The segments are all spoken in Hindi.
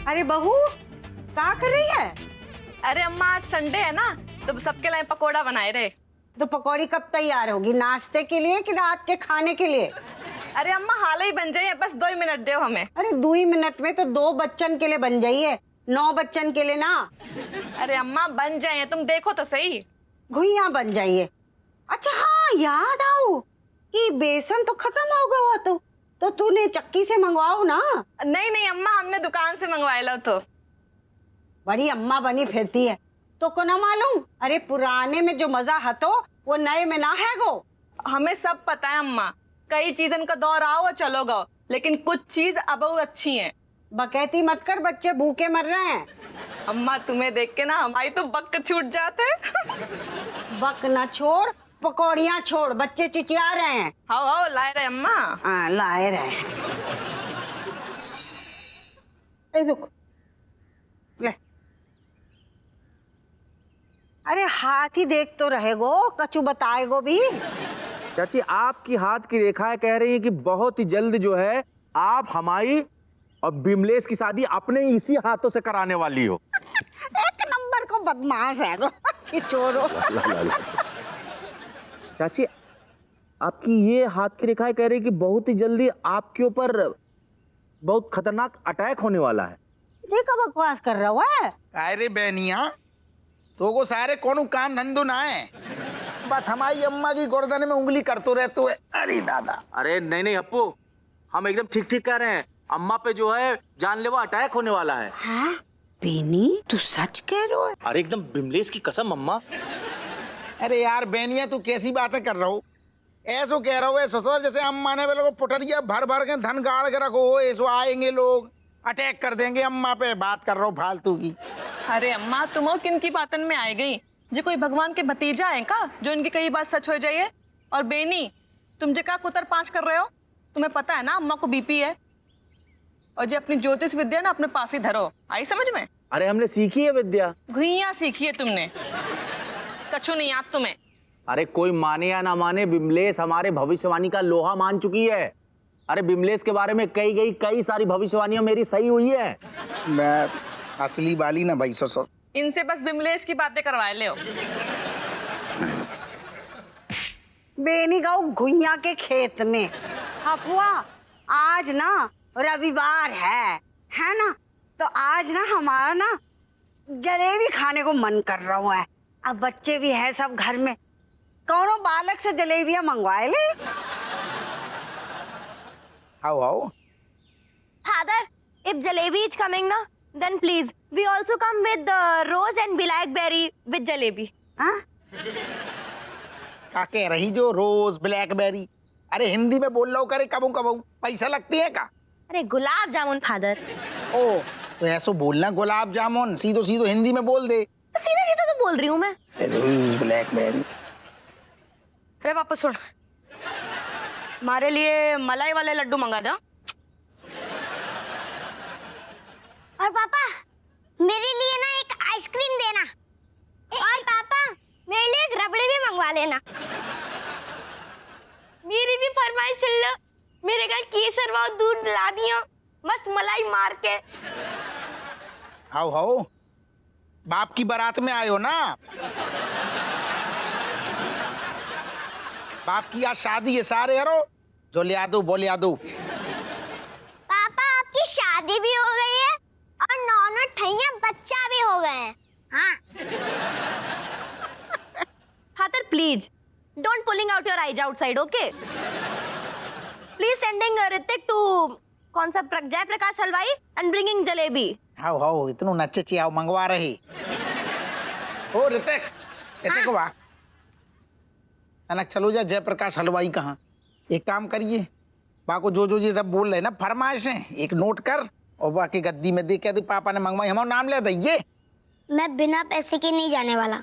अरे बहू क्या कर रही है? अरे अम्मा आज संडे है ना, तो सबके लिए पकोड़ा बनाए रहे। तो पकौड़ी कब तैयार होगी, नाश्ते के लिए कि रात के खाने के लिए? अरे अम्मा हाल ही बन जाइए, बस 2 मिनट दो हमें। अरे 2 मिनट में तो 2 बच्चन के लिए बन जाइए, 9 बच्चन के लिए ना। अरे अम्मा बन जाए, तुम देखो तो सही। घुइयां बन जाइए। अच्छा हाँ याद आओ कि बेसन तो खत्म हो गया तो तूने चक्की से मंगवाओ ना। नहीं नहीं अम्मा, हमने दुकान से मंगवाए लो। तो बड़ी अम्मा बनी फिरती है तो को ना मालूम। अरे पुराने में जो मजा हतो वो नए में ना है गो। हमें सब पता है अम्मा, कई चीजन का दौर आओ और चलो गो, लेकिन कुछ चीज अब अच्छी हैं। बकैती मत कर, बच्चे भूखे मर रहे हैं। अम्मा तुम्हें देख के ना हमारी तो बक छूट जाते। बक ना छोड़, पकौड़ियाँ छोड़, बच्चे चिचिया रहे हैं। हाँ लाए रहे अम्मा। हाँ लाए रहे। रुक ले। अरे हाथ ही देख तो रहेगो, कछु बताएगो भी। चाची आपकी हाथ की रेखाएं कह रही हैं कि बहुत ही जल्द जो है आप हमारी और बिमलेश की शादी अपने इसी हाथों से कराने वाली हो। एक नंबर को बदमाश है गो, छोड़ो। चाची आपकी ये हाथ की रेखाएं कह रही कि बहुत ही जल्दी आपके ऊपर बहुत खतरनाक अटैक होने वाला है। जी का बकवास कर रहा है? अरे बहनिया तो को सारे कौन काम धंधो ना है, बस हमारी अम्मा की गर्दन में उंगली करते रहते हुए। अरे दादा। अरे नहीं नहीं अप्पू, हम एकदम ठीक ठीक कह रहे हैं। अम्मा पे जो है जानलेवा अटैक होने वाला है। हाँ? बेनी तू सच कह रहा है? अरे एकदम बिमलेश की कसम अम्मा। अरे यार बहनिया तू कैसी बातें कर रहा हो, ऐसो कह रहा हो ससुर जैसे अम्मा ने लोग पुटरिया भर भर के धन गाड़ के रखो, ऐसो आएंगे लोग अटैक कर देंगे अम्मा पे। बात कर रहा हूँ फालतू की। अरे अम्मा तुम किन की बातन में आए गई? जो कोई भगवान के भतीजा है का जो इनकी कई बात सच हो जाइए? और बेनी तुम जो क्या कुतर पाँच कर रहे हो? तुम्हें पता है ना अम्मा को बीपी है, और जो अपनी ज्योतिष विद्या ना अपने पास ही धरो। आई समझ में? अरे हमने सीखी है विद्या। घुइयां सीखी है तुमने, कछु नहीं याद तुम्हें। अरे कोई माने या ना माने, बिमलेश हमारे भविष्यवाणी का लोहा मान चुकी है। अरे बिमलेश के बारे में कई सारी भविष्यवाणियां मेरी सही हुई है। बस असली वाली ना भाई ससुर। इनसे बस बिमलेश की बातें करवाए ले। बेनी गाँव घुइया के खेत में। अफवा आज ना रविवार है ना, तो आज ना हमारा ना जलेबी खाने को मन कर रहा है। अब बच्चे भी है सब घर में, कौनो बालक से जलेबियां मंगवाए ले। आओ आओ। Father, if jalebi is coming na, then please we also come with rose and blackberry with jalebi. हाँ? क्या कह रही जो रोज ब्लैकबेरी? अरे हिंदी में बोल लो करे, कबू कबू पैसा लगती है का? अरे गुलाब जामुन फादर। ओ तो ऐसो बोलना गुलाब जामुन, सीधो सीधो हिंदी में बोल दे। तो सीधा सीधा तो बोल रही हूँ मैं। रोज ब्लैकबेरी। अरे वापस सुन, हमारे लिए मलाई वाले लड्डू मंगा दो। और पापा मेरे लिए ना एक आइसक्रीम देना। और पापा मेरे लिए एक रबड़ी भी मंगवा लेना। मेरी भी फरमाइश सुन लो, मेरे घर केसर व दूध ला दियो, मस्त मलाई मार के। आओ आओ, बाप की बारात में आयो ना। बाप की आज शादी है, सारे हरो जो लिया दो बोल लिया दो। पापा आपकी शादी भी हो गई है और 9 ठैया बच्चा भी हो गए हैं। हाँ father please don't pulling out your eyes outside, okay? Please sending Hrithik to कौन सा जय प्रकाश हलवाई एंड ब्रिंगिंग जलेबी। आओ आओ, इतनो नच्चे चियाओ मंगवा रहे। ओ ऋतिक, ऋतिक वाह अनक चलो जा जयप्रकाश हलवाई कहाँ। एक काम करिए, बाको जो जो ये सब बोल रहे ना फरमाइश है, एक नोट कर और बाकी गद्दी में दे के दे पापा ने मंगवाई, हमारा नाम ले दइए। मैं बिना पैसे के नहीं जाने वाला।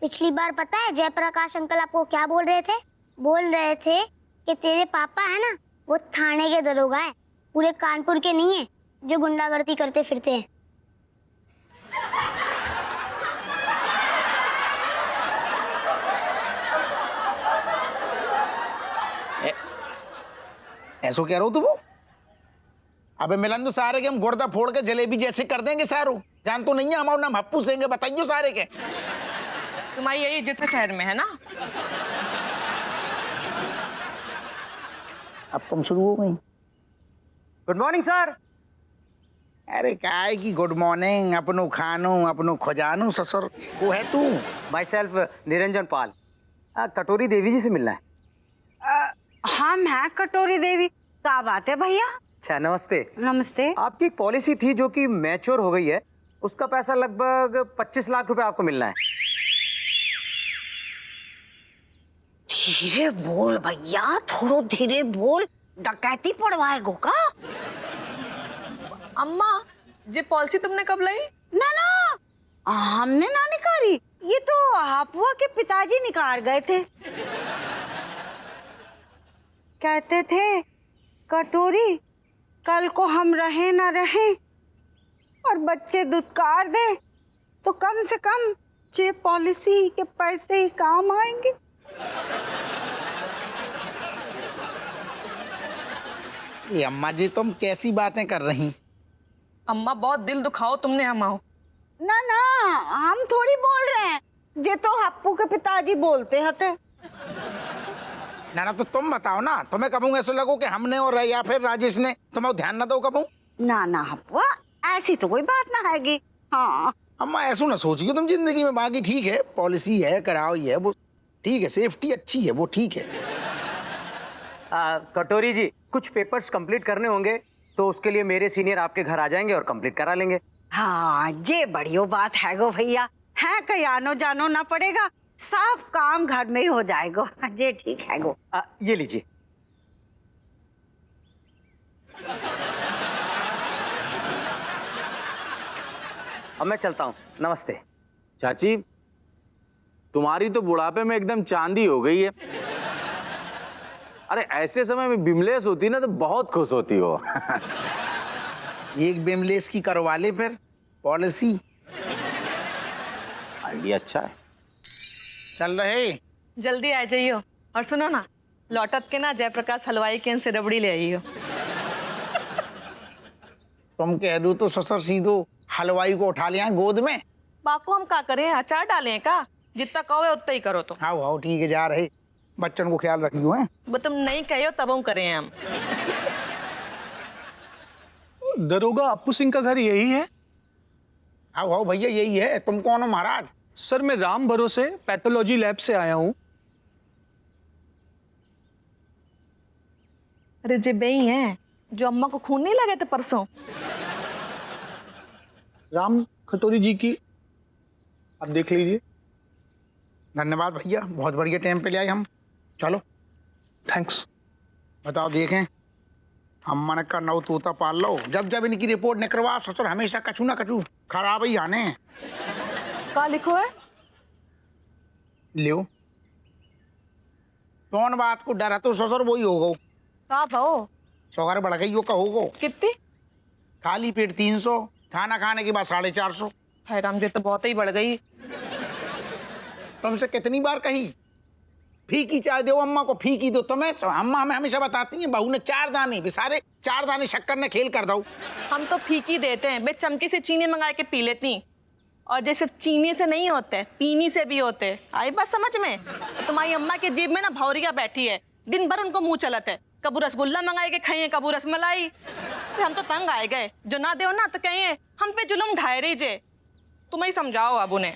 पिछली बार पता है जयप्रकाश अंकल आपको क्या बोल रहे थे? बोल रहे थे कि तेरे पापा है ना वो थाने के दरोगा है, पूरे कानपुर के नहीं है जो गुंडागर्दी करते फिरते हैं। ऐसो कह रहा हो तू वो? अबे मिलन तो सारे के हम गुर्दा फोड़ के जलेबी जैसे कर देंगे सारो। जान तो नहीं है हमारा नाम हप्पू सेंगे, बताइयो सारे के। तुम्हारी यही इज्जत है शहर में, है ना? अब तुम शुरू हो गई। Good morning sir. अरे काय की गुड मॉर्निंग, अपनो खानो अपनो खजानो ससुर वो है तू। माई सेल्फ निरंजन पाल, कटोरी देवी जी से मिलना है। हम हैं कटोरी देवी। क्या बात है भैया? अच्छा नमस्ते। नमस्ते। आपकी एक पॉलिसी थी जो कि मैच्योर हो गई है, उसका पैसा लगभग 25 लाख रुपए आपको मिलना है। धीरे बोल भैया, थोड़ो धीरे बोल, डकैती पड़वाएगो का? अम्मा, ये पॉलिसी तुमने कब लाई? ना ना, हमने ना निकाली, ये तो हापुआ के पिताजी निकाल गए थे। कहते थे कटोरी कल को हम रहे ना रहे और बच्चे दुत्कार दे तो कम से कम ये पॉलिसी के पैसे ही काम आएंगे। ये अम्मा जी तुम कैसी बातें कर रही? अम्मा बहुत दिल दुखाओ तुमने अम्मा। ना ना, हम थोड़ी बोल रहे हैं, ये तो हप्पू के पिताजी बोलते हते। ना तो तुम बताओ ना, तुम्हें कबूंगा ऐसा लगो कि हमने और या फिर राजेश ने तुम्हें ध्यान ना दो कबू? ना ना हप्पुआ, ऐसी तो कोई बात ना हैगी। हाँ अम्मा ऐसा ना सोचिए तुम जिंदगी में, बाकी ठीक है, पॉलिसी है, कराओ ही है वो ठीक है, सेफ्टी अच्छी है वो ठीक है। कटोरी जी, कुछ पेपर्स कंप्लीट करने होंगे तो उसके लिए मेरे सीनियर आपके घर आ जाएंगे और कंप्लीट करा लेंगे। हाँ, ये बढ़िया बात है गो भैया, है कहीं आनो जानो ना पड़ेगा, सब काम घर में ही हो जाएगा। ये ठीक है गो। ये लीजिए। अब मैं चलता हूँ, नमस्ते। चाची, तुम्हारी तो बुढ़ापे में एकदम चांदी हो गई है। अरे ऐसे समय में बिमलेश होती ना तो बहुत खुश होती हो। एक बिमलेश की करवा ले फिर पॉलिसी। आइडिया अच्छा है। चल रहे जल्दी आ जाइयो। और सुनो ना, लौटत के ना जयप्रकाश हलवाई के से रबड़ी ले आइयो। तुम कह दो तो ससुर सीधो हलवाई को उठा लिया गोद में। बाको हम क्या करें, अचार डालें का? जितना कहो उतना ही करो। तो आओ आओ ठीक है, जा रहे, बच्चन को ख्याल रखियो है। वो तुम नहीं कहो तब हम करें हम। दरोगा अप्पू सिंह का घर यही है? आओ आओ भैया यही है। तुम कौन हो महाराज? सर मैं राम भरोसे पैथोलॉजी लैब से आया हूँ। अरे जे बई है जो अम्मा को खून नहीं लगे थे परसों। राम खटोरी जी की, आप देख लीजिए। धन्यवाद भैया, बहुत बढ़िया टाइम पे ले आए हम। चलो थैंक्स। बताओ देखें, अम्मा ने का नौ तोता पाल लो, जब जब इनकी रिपोर्ट निकलवा ससुर हमेशा कछू ना कछू खराब ही आने। क्या लिखो है? लियो कौन बात को डरा तो ससुर वही होगो। का भाओ? सौगर बढ़ गई हो का होगो। कितनी? खाली पेट 300, खाना खाने के बाद 450। है राम जी, तो बहुत ही बढ़ गई। तुमसे कितनी बार कही फीकी चाय दो अम्मा को, फीकी दो। तुम्हें अम्मा हमें हमेशा बताती हैं बहू ने 4 दाने, बेसारे 4 दाने शक्कर ने खेल कर दो। हम तो फीकी देते हैं, मैं चमकी से चीनी मंगा के पी लेती। और जे सिर्फ चीनी से नहीं होते, पीनी से भी होते। आई बात समझ में? तुम्हारी अम्मा के जेब में ना भौरिया बैठी है, दिन भर उनको मुंह चलत है, कबू रसगुल्ला मंगाए के खाइए, कबू रसमलाई। हम तो तंग आए गए, जो ना दो ना तो कहिए हम पे जुल्म ढाए रही जे। तुम ही समझाओ अब उन्हें।